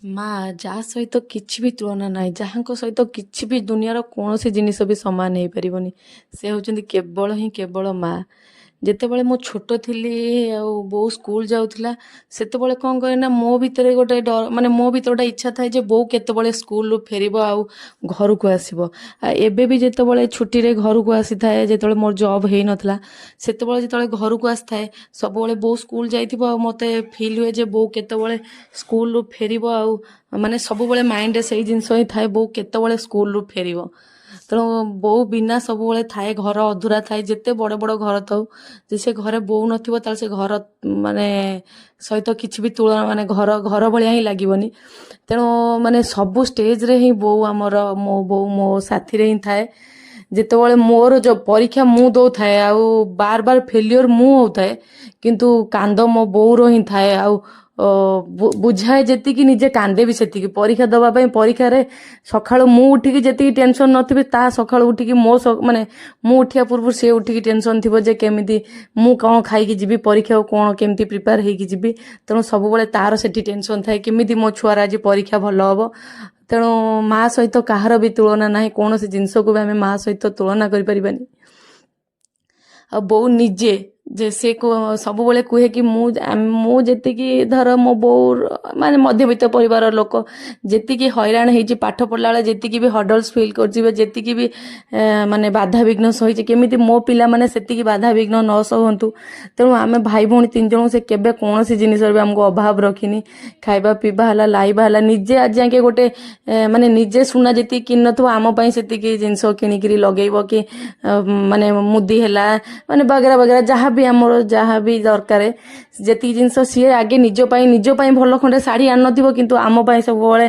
ମା ଯାହା ସହିତ କିଛି ବି ତୁଳନା ନାହିଁ, ଯାହାଙ୍କ ସହିତ କିଛି ବି ଦୁନିଆର କୌଣସି ଜିନିଷ ବି ସମାନ ହେଇପାରିବନି। ସେ ହେଉଛନ୍ତି କେବଳ ହିଁ କେବଳ ମା। ଯେତେବେଳେ ମୁଁ ଛୋଟ ଥିଲି ଆଉ ବୋଉ ସ୍କୁଲ ଯାଉଥିଲା, ସେତେବେଳେ କ'ଣ କରେ ନା ମୋ ଭିତରେ ଗୋଟେ ମାନେ ମୋ ଭିତରେ ଗୋଟେ ଇଚ୍ଛା ଥାଏ ଯେ ବୋଉ କେତେବେଳେ ସ୍କୁଲରୁ ଫେରିବ ଆଉ ଘରକୁ ଆସିବ। ଏବେ ବି ଯେତେବେଳେ ଛୁଟିରେ ଘରକୁ ଆସିଥାଏ, ଯେତେବେଳେ ମୋର ଜବ୍ ହେଇନଥିଲା, ସେତେବେଳେ ଯେତେବେଳେ ଘରକୁ ଆସିଥାଏ, ସବୁବେଳେ ବୋଉ ସ୍କୁଲ ଯାଇଥିବ ଆଉ ମୋତେ ଫିଲ୍ ହୁଏ ଯେ ବୋଉ କେତେବେଳେ ସ୍କୁଲରୁ ଫେରିବ। ଆଉ ମାନେ ସବୁବେଳେ ମାଇଣ୍ଡରେ ସେଇ ଜିନିଷ ହିଁ ଥାଏ, ବୋଉ କେତେବେଳେ ସ୍କୁଲରୁ ଫେରିବ। ତେଣୁ ବୋଉ ବିନା ସବୁବେଳେ ଥାଏ, ଘର ଅଧୁରା ଥାଏ। ଯେତେ ବଡ଼ ବଡ଼ ଘର ଥାଉ, ଯେ ସେ ଘରେ ବୋଉ ନଥିବ ତାହେଲେ ସେ ଘର ମାନେ ସହିତ କିଛି ବି ତୁଳନା, ମାନେ ଘର ଘର ଭଳିଆ ହିଁ ଲାଗିବନି। ତେଣୁ ମାନେ ସବୁ ଷ୍ଟେଜରେ ହିଁ ବୋଉ ଆମର, ମୋ ବୋଉ ମୋ ସାଥିରେ ହିଁ ଥାଏ। ଯେତେବେଳେ ମୋର ଯେଉଁ ପରୀକ୍ଷା ମୁଁ ଦେଉଥାଏ ଆଉ ବାର ବାର ଫେଲିଓର ମୁଁ ହେଉଥାଏ, କିନ୍ତୁ କାନ୍ଦ ମୋ ବୋଉର ହିଁ ଥାଏ। ଆଉ ବୁଝାଏ ଯେତିକି, ନିଜେ କାନ୍ଦେ ବି ସେତିକି। ପରୀକ୍ଷା ଦେବା ପାଇଁ ପରୀକ୍ଷାରେ ସକାଳୁ ମୁଁ ଉଠିକି ଯେତିକି ଟେନସନ୍ ନଥିବି, ତା ସକାଳୁ ଉଠିକି ମାନେ ମୁଁ ଉଠିବା ପୂର୍ବରୁ ସେ ଉଠିକି ଟେନସନ୍ ଥିବ ଯେ କେମିତି ମୁଁ କ'ଣ ଖାଇକି ଯିବି ପରୀକ୍ଷାକୁ, କ'ଣ କେମିତି ପ୍ରିପେୟାର ହେଇକି ଯିବି। ତେଣୁ ସବୁବେଳେ ତାର ସେଠି ଟେନସନ୍ ଥାଏ, କେମିତି ମୋ ଛୁଆର ଆଜି ପରୀକ୍ଷା ଭଲ ହେବ। ତେଣୁ ମା ସହିତ କାହାର ବି ତୁଳନା ନାହିଁ, କୌଣସି ଜିନିଷକୁ ବି ଆମେ ମା ସହିତ ତୁଳନା କରିପାରିବାନି। ଆଉ ବୋଉ ନିଜେ ଯେ ସେ ସବୁବେଳେ କୁହେ କି ମୁଁ ଯେତିକି, ଧର ମୋ ବୋଉ ମାନେ ମଧ୍ୟବିତ୍ତ ପରିବାର ଲୋକ, ଯେତିକି ହଇରାଣ ହେଇଛି ପାଠ ପଢ଼ିଲା ବେଳେ, ଯେତିକି ବି ହର୍ଡଲ୍ସ ଫିଲ୍ କରିଛି, ଯେତିକି ବି ମାନେ ବାଧାବିଘ୍ନ ସହିଛି, କେମିତି ମୋ ପିଲାମାନେ ସେତିକି ବାଧାବିଘ୍ନ ନ ସହନ୍ତୁ। ତେଣୁ ଆମେ ଭାଇ ଭଉଣୀ 3 ଜଣ, ସେ କେବେ କୌଣସି ଜିନିଷରେ ବି ଆମକୁ ଅଭାବ ରଖିନି। ଖାଇବା ପିଇବା ହେଲା, ଲାଇବା ହେଲା, ନିଜେ ଆଜି ଯାକେ ଗୋଟେ ମାନେ ନିଜେ ସୁନା ଯେତିକି କିଣିନଥିବ, ଆମ ପାଇଁ ସେତିକି ଜିନିଷ କିଣିକିରି ଲଗେଇବ। କି ମାନେ ମୁଦି ହେଲା, ମାନେ ବଗେରା ବଗେରା ଯାହା ବି ଆମର ଯାହା ବି ଦରକାର, ଯେତିକି ଜିନିଷ ସିଏ ଆଗେ ନିଜ ପାଇଁ ଭଲ ଖଣ୍ଡେ ଶାଢ଼ୀ ଆଣିନଥିବ, କିନ୍ତୁ ଆମ ପାଇଁ ସବୁବେଳେ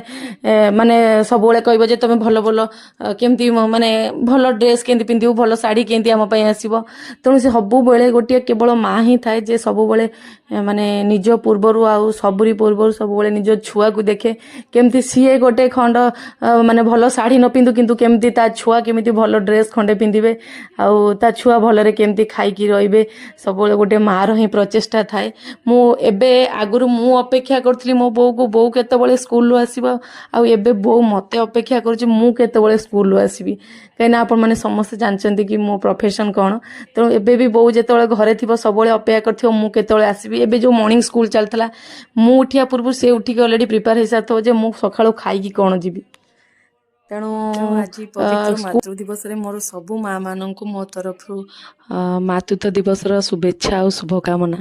ମାନେ ସବୁବେଳେ କହିବ ଯେ ତମେ ଭଲ ଭଲ କେମିତି, ମାନେ ଭଲ ଡ୍ରେସ୍ କେମିତି ପିନ୍ଧିବୁ, ଭଲ ଶାଢ଼ୀ କେମିତି ଆମ ପାଇଁ ଆସିବ। ତେଣୁ ସେ ସବୁବେଳେ ଗୋଟିଏ କେବଳ ମା ହିଁ ଥାଏ, ଯେ ସବୁବେଳେ ମାନେ ନିଜ ପୂର୍ବରୁ ଆଉ ସବୁରି ପୂର୍ବରୁ ସବୁବେଳେ ନିଜ ଛୁଆକୁ ଦେଖେ। କେମିତି ସିଏ ଗୋଟେ ଖଣ୍ଡ ମାନେ ଭଲ ଶାଢ଼ୀ ନ ପିନ୍ଧୁ, କିନ୍ତୁ କେମିତି ତା ଛୁଆ କେମିତି ଭଲ ଡ୍ରେସ୍ ଖଣ୍ଡେ ପିନ୍ଧିବେ, ଆଉ ତା ଛୁଆ ଭଲରେ କେମିତି ଖାଇକି ରହିବେ। ସବୁବେଳେ ଗୋଟେ ମାଆର ହିଁ ପ୍ରଚେଷ୍ଟା ଥାଏ। ମୁଁ ଏବେ ଆଗରୁ ମୁଁ ଅପେକ୍ଷା କରୁଥିଲି ମୋ ବୋଉକୁ, ବୋଉ କେତେବେଳେ ସ୍କୁଲରୁ ଆସିବ, ଆଉ ଏବେ ବୋଉ ମୋତେ ଅପେକ୍ଷା କରୁଛି ମୁଁ କେତେବେଳେ ସ୍କୁଲରୁ ଆସିବି। କାହିଁକିନା ଆପଣମାନେ ସମସ୍ତେ ଜାଣିଛନ୍ତି କି ମୋ ପ୍ରଫେସନ୍ କ'ଣ। ତେଣୁ ଏବେ ବି ବୋଉ ଯେତେବେଳେ ଘରେ ଥିବ, ସବୁବେଳେ ଅପେକ୍ଷା କରିଥିବ ମୁଁ କେତେବେଳେ ଆସିବି। ଏବେ ଯେଉଁ ମର୍ଣ୍ଣିଂ ସ୍କୁଲ ଚାଲିଥିଲା, ମୁଁ ଉଠିବା ପୂର୍ବରୁ ସେ ଉଠିକି ଅଲରେଡ଼ି ପ୍ରିପେୟାର ହେଇସାରିଥିବ ଯେ ମୁଁ ସକାଳୁ ଖାଇକି କ'ଣ ଯିବି। ତେଣୁ ଆଜି ପବିତ୍ର ସ୍କୁଲ ମାତୃ ଦିବସରେ ମୋର ସବୁ ମାଆ ମାନଙ୍କୁ ମୋ ତରଫରୁ ମାତୃତ୍ୱ ଦିବସର ଶୁଭେଚ୍ଛା ଆଉ ଶୁଭକାମନା।